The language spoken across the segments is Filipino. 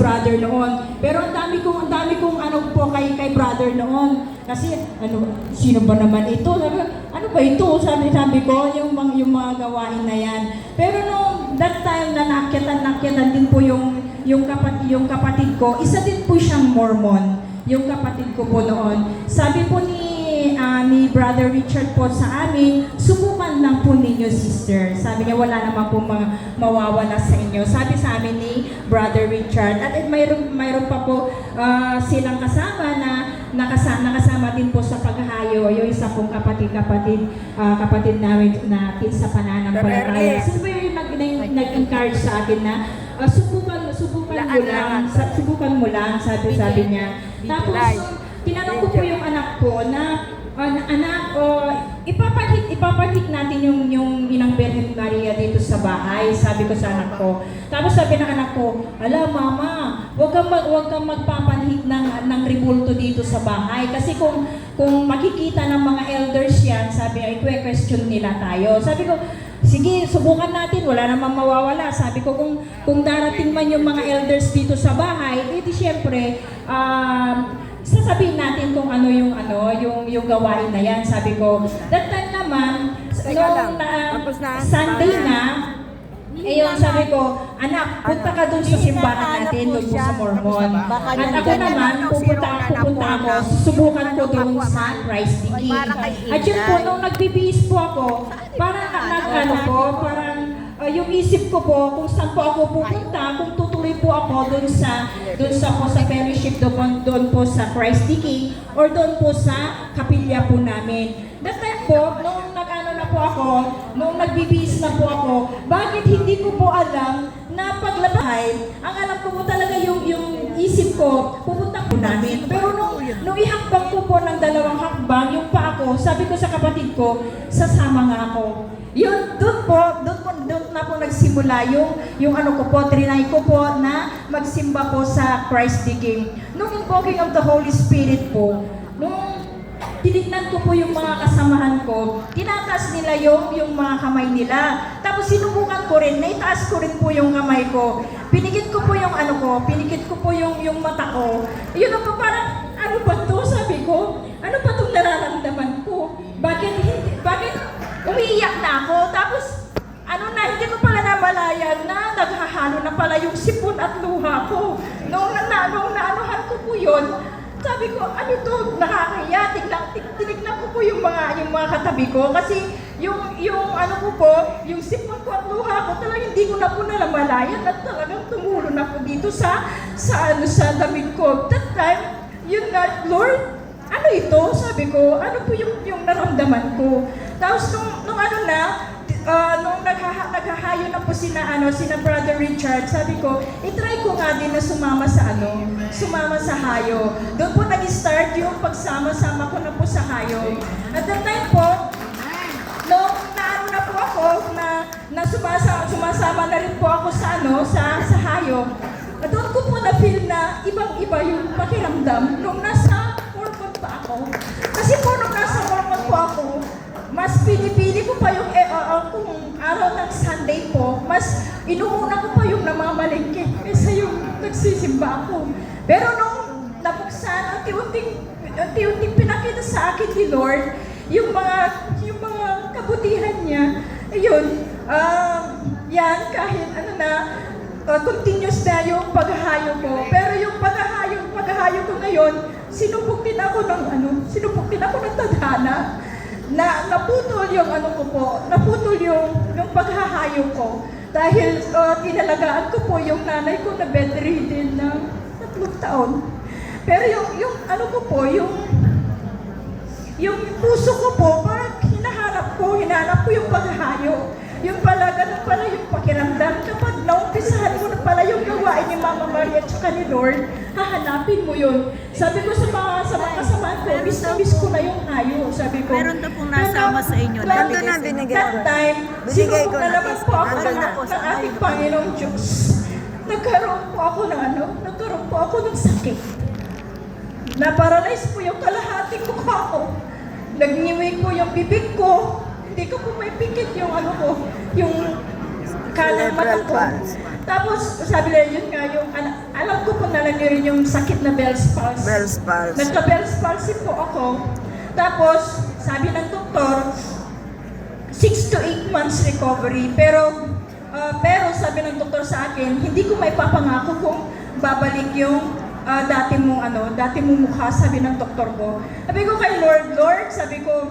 brother noon. Pero ang dami kong ano po kay brother noon. Kasi sino ba naman ito? Sabi, ano ba ito? Sabi ko, yung mga gawain na yan. Pero nung that time na nakyatan din po yung kapatid ko, isa din po siyang Mormon. Yung kapatid ko po noon. Sabi po ni Brother Richard po sa amin, subukan lang po ninyo, sister. Sabi niya, wala naman po mawawala sa inyo. Sabi sa amin ni Brother Richard. At mayroon pa po silang kasama na nakasama din po sa paghahayo. Yung isa pong kapatid namin sa pananampalataya. Sino ba yung nag-encourage sa akin na subukan mo lang, sabi niya. Tapos, tinanong ko po yung anak ko na, ipapalit natin yung Inang Birhen Maria dito sa bahay, sabi ko sa anak ko. Tapos sabi ng anak ko, ala mama, wag kang magpapanhit ng rebulto dito sa bahay. Kasi kung makikita ng mga elders yan, sabi ay question nila tayo. Sabi ko, sige, subukan natin, wala namang mawawala. Sabi ko, kung darating man yung mga elders dito sa bahay, edi syempre, sasabihin natin kung ano yung gawain na yan. Sabi ko, that time naman, Sunday na, ayun, sabi ko, anak, punta ka dun sa simbahan natin, dun po sa Mormon. At ako naman, pupunta ako, subukan ko dun sa Christ the King. At yun po, nung nagbibihis po ako, parang yung isip ko po, kung saan po ako pupunta, kung tutuloy po ako dun sa fellowship doon po sa Christ the King, or doon po sa kapilya po namin. That time po, nung nung nagbibihis na po ako, bakit hindi ko po alam na paglabahay, ang alam ko po talaga yung isip ko, pupunta po namin. Pero nung ihakbang ko po ng 2 hakbang, yung pa ako, sabi ko sa kapatid ko, sasama nga ako. Yun, doon na po nagsimula yung ano ko po, trinay ko po na magsimba po sa Christ the King. Nung invoking of the Holy Spirit po, nung tinignan ko po yung mga kasamahan ko, tinataas nila yung mga kamay nila. Tapos sinubukan ko rin, naitaas ko rin po yung kamay ko. Pinikit ko po yung pinikit ko po yung mata ko. Yun po parang, ano ba to? Sabi ko, ano pa itong nararamdaman ko? Bakit umiiyak na ako? Tapos, hindi ko pala namalayan na naghahalo na pala yung sipon at luha ko. Nung naanuhan ko po yun, sabi ko, ano to, nakakaya, tinignan ko po yung mga katabi ko kasi yung sipon ko at luha ko, talagang hindi ko na po nalamalayan at talagang tumulo na po dito sa damit ko. That time, yun na, Lord, ano ito? Sabi ko, ano po yung naramdaman ko? Tapos nung naghahayo na po sina Brother Richard, sabi ko, itry ko nga din na sumama sa hayo. Doon po nag-start yung pagsama-sama ko na po sa hayo. At that time po, nung na po ako, na sumasama na rin po ako sa hayo, at doon ko po na-feel na ibang-iba yung pakiramdam nung nasa Mormon pa ako. Kasi po nung nasa Mormon po ako, mas pinipili ko pa yung kung araw ng Sunday po, mas inuuna ko pa yung namamalengke kaysa yung nagsisimba ako. Pero nung nabuksan, unti-unting pinakita sa akin ni Lord yung mga kabutihan niya. Ayun, yan kahit continuous na yung paghahayo ko. Pero yung paghahayo ko ngayon, sinubok din ako ng tadhana. Naputol yung naputol yung paghahayo ko. Dahil inalagaan ko po yung nanay ko na bedridden ng 3 taon. Pero yung puso ko po, parang hinahanap ko yung paghahayo. Yung pala, ganun pala yung pakiramdam. Kapag naumpisahan mo na pala yung gawain ni Mama Maria at saka ni Lord, hahanapin mo yun. Sabi ko sa mga kasama ko, miss ko na yung hayo. Sabi ko, meron na pong nasama sa inyo. That time, sinubok na naman po ako ng ating Panginoong Diyos. Nagkaroon po ako ng sakit. Na-paralyze po yung kalahating mukha ko. Nagniwi po yung bibig ko. Hindi ko po may pikit yung yung kanan mata ko. Tapos sabi nila yun nga, alam ko po na lang yun yung sakit na Bell's palsy. Bell's palsy. Nagka-Bell's palsy po ako. Tapos, sabi ng doktor, 6 to 8 months recovery. Pero sabi ng doktor sa akin, hindi ko may papangako kung babalik yung dati mong mukha, sabi ng doktor ko. Sabi ko kay Lord, sabi ko,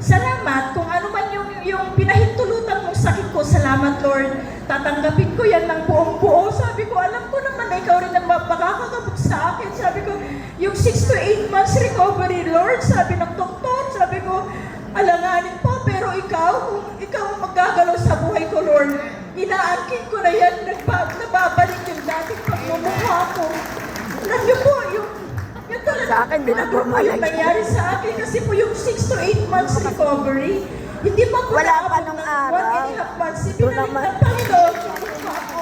salamat kung ano man yung pinahintulutan mong sakit ko, salamat Lord. Tatanggapin ko yan ng buong buo. Sabi ko, alam ko naman na ikaw rin ang makakagabot sa akin. Sabi ko, yung 6 to 8 months recovery, Lord, sabi ng doktor, sabi ko, alanganin pa, pero kung ikaw ang maggagalaw sa buhay ko, Lord, inaangkin ko na yan, nababalik yung dating pagmumukha ko. Alam niyo po, yung talaga, Sa akin, di na po yung nangyari sa akin, kasi po yung 6 to 8 months recovery, hindi pa ko Wala pa naabot nung ng araw. 1.5 months, Doon pinalik naman. ng Panginoon yung mukha ko.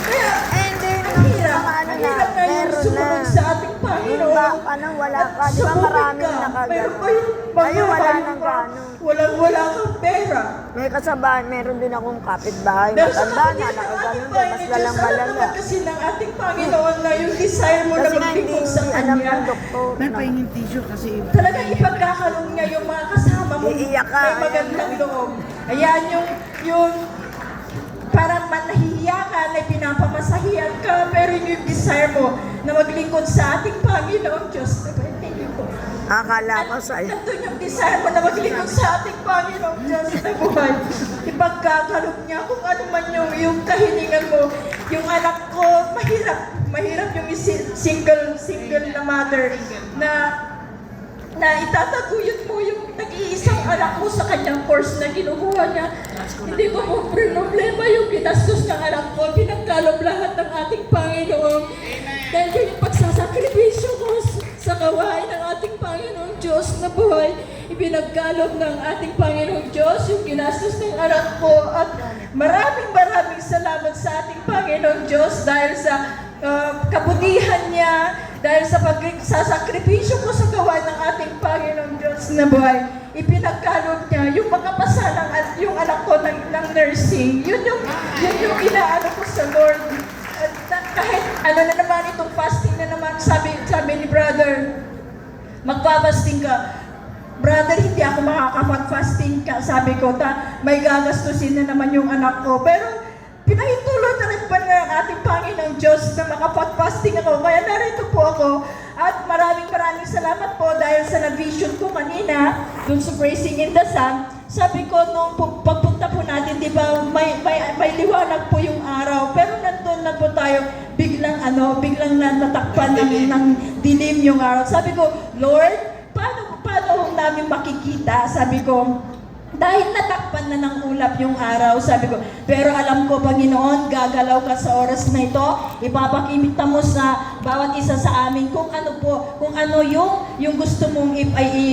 Kaya, Hindi, ang hirap, mga ang hirap na yung meron sumunod na. sa ating Yung Panginoon. nang wala At pa. Di ba sumubok maraming ka, nakagano? meron pa yung Ngayon wala kayo nang pa, gano'n. wala kang pera. May kasabahan, meron din akong kapitbahay. Dahil sa Matanda na, kapatid ng nakagano ating din. Mas Panginoon, lalang Diyos, alam malala. naman kasi ng ating Panginoon na yung desire mo na Kasi nga hindi maglingkod sa alam Kanya. ng doktor. May pahingin tissue kasi Talaga ipagkakaroon niya yung mga kasama mo Iiyak ka, may magandang loob. Ayan yung parang nahihiya ka, na pinapamasahiyan ka, pero yung desire mo na maglingkod sa ating Panginoon Diyos. Thank you po. Akala ko sa'yo. Nandun yung desire mo na maglingkod sa ating Panginoon Diyos na buhay. Ipagkakalog niya kung ano man yung kahilingan mo. Yung anak ko, mahirap yung single na mother na itataguyod mo yung nag-iisang anak mo sa kanyang course na kinukuha niya. Hindi ko po problema yung ginastos ng anak ko. Pinagkalob lahat ng ating Panginoon. Dahil yun yung pagsasakripisyo ko sa gawain ng ating Panginoong Diyos na buhay. Ipinagkalob ng ating Panginoong Diyos yung ginastos ng anak ko. At maraming salamat sa ating Panginoong Diyos dahil sa kabutihan niya, dahil sa pagsasakripisyo ko sa gawain ng ating Panginoong Diyos na buhay. Ipinagkaloob niya yung makapasa yung anak ko ng nursing. Yun yung inaano ko sa Lord. At kahit ano na naman itong fasting na naman, sabi ni brother, magpapasting ka. Brother, hindi ako makakapag-fasting ka. Sabi ko, may gagastusin na naman yung anak ko. Pero pinahintulot na rin pa ng ating Panginoong Diyos na makapag-fasting ako. Kaya narito po ako. At maraming salamat po dahil sa na-vision ko kanina dun sa Praising in the Sun. Sabi ko, nung pagpunta po natin, di ba, may liwanag po yung araw. Pero nandun na po tayo, biglang natakpan ng dilim yung araw. Sabi ko, Lord, paano namin makikita? Sabi ko, dahil natakpan na ng ulap yung araw, sabi ko, pero alam ko, Panginoon, gagalaw ka sa oras na ito, ipapakimita mo sa bawat isa sa amin kung ano yung gusto mong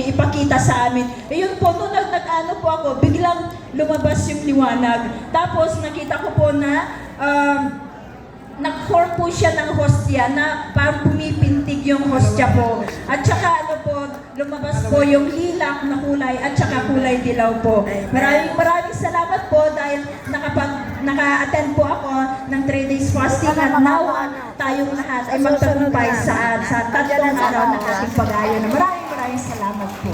ipakita sa amin. Yun po, nung nag-ano po ako, biglang lumabas yung liwanag. Tapos nakita ko po na nag-form po siya ng hostya na parang pumipintig yung hostya po. At saka lumabas po yung lilac na kulay at saka kulay dilaw po. Maraming salamat po dahil naka-attend po ako ng 3 days fasting at nawa tayong lahat ay magtagumpay sa tatlong araw ng ating pag-aayon. Maraming salamat po.